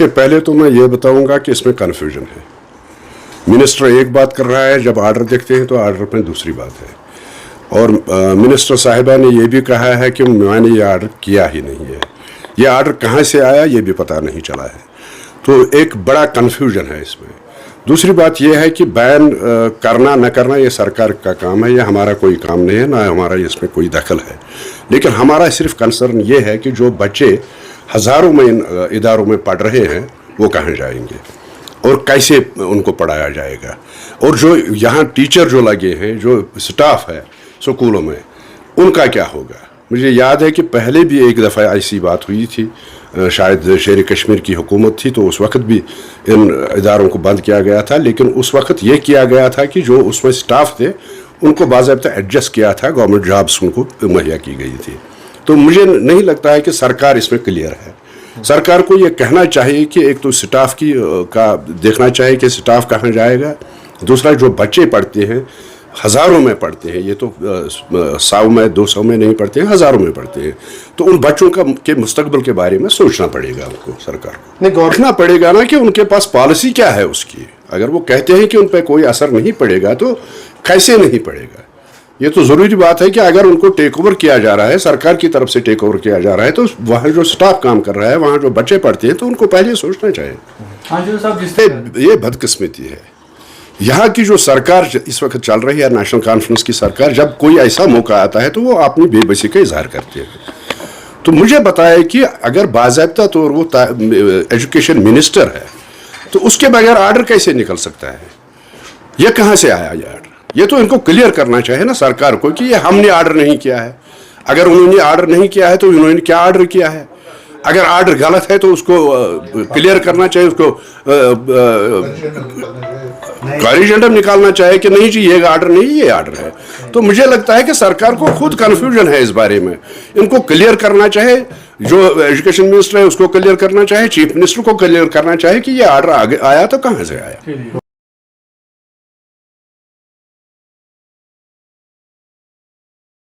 पहले तो मैं ये बताऊंगा कि इसमें कन्फ्यूजन है। मिनिस्टर एक बात कर रहा है, जब आर्डर देखते हैं तो आर्डर में दूसरी बात है। और मिनिस्टर साहिबा ने यह भी कहा है कि मैंने ये आर्डर किया ही नहीं है, ये आर्डर कहाँ से आया ये भी पता नहीं चला है। तो एक बड़ा कन्फ्यूजन है इसमें। दूसरी बात यह है कि बैन करना न करना ये सरकार का काम है, ये हमारा कोई काम नहीं है, ना हमारा इसमें कोई दखल है। लेकिन हमारा सिर्फ कंसर्न ये है कि जो बच्चे हज़ारों में इन इदारों में पढ़ रहे हैं वो कहाँ जाएंगे और कैसे उनको पढ़ाया जाएगा। और जो यहाँ टीचर जो लगे हैं, जो स्टाफ है स्कूलों में, उनका क्या होगा। मुझे याद है कि पहले भी एक दफ़ा ऐसी बात हुई थी, शायद शेर कश्मीर की हुकूमत थी, तो उस वक्त भी इन इदारों को बंद किया गया था। लेकिन उस वक्त ये किया गया था कि जो उसमें स्टाफ थे उनको बाज़ाब्ता एडजस्ट किया था, गवर्नमेंट जॉब्स उनको मुहैया की गई थी। तो मुझे नहीं लगता है कि सरकार इसमें क्लियर है। सरकार को ये कहना चाहिए कि एक तो स्टाफ की का देखना चाहिए कि स्टाफ कहाँ जाएगा, दूसरा जो बच्चे पढ़ते हैं हज़ारों में पढ़ते हैं, ये तो 100 में 200 में नहीं पढ़ते हैं, हज़ारों में पढ़ते हैं। तो उन बच्चों के मुस्तकबिल के बारे में सोचना पड़ेगा उनको, सरकार को देखना पड़ेगा ना कि उनके पास पॉलिसी क्या है उसकी। अगर वो कहते हैं कि उन पर कोई असर नहीं पड़ेगा तो कैसे नहीं पड़ेगा। ये तो ज़रूरी बात है कि अगर उनको टेक ओवर किया जा रहा है, सरकार की तरफ से टेक ओवर किया जा रहा है, तो वहाँ जो स्टाफ काम कर रहा है, वहाँ जो बच्चे पढ़ते हैं, तो उनको पहले सोचना चाहिए। हाँ जी साहब, ये बदकिस्मती है यहाँ की जो सरकार इस वक्त चल रही है, नेशनल कॉन्फ्रेंस की सरकार, जब कोई ऐसा मौका आता है तो वो अपनी बेबसी का इजहार करते हैं। तो मुझे बताया कि अगर बाज़ाब्ता तौर वो एजुकेशन मिनिस्टर है तो उसके बगैर आर्डर कैसे निकल सकता है। ये कहाँ से आया ये आर्डर, ये तो इनको क्लियर करना चाहिए ना सरकार को कि ये हमने आर्डर नहीं किया है। अगर उन्होंने आर्डर नहीं किया है तो उन्होंने क्या आर्डर किया है। अगर आर्डर गलत है तो उसको क्लियर करना चाहिए, उसको कॉरिजेंडम निकालना चाहिए कि नहीं जी ये आर्डर नहीं, ये आर्डर है। तो मुझे लगता है कि सरकार को खुद कन्फ्यूजन है इस बारे में, इनको क्लियर करना चाहिए। जो एजुकेशन मिनिस्टर है उसको क्लियर करना चाहिए, चीफ मिनिस्टर को क्लियर करना चाहिए कि ये आर्डर आगे आया तो कहाँ से आया।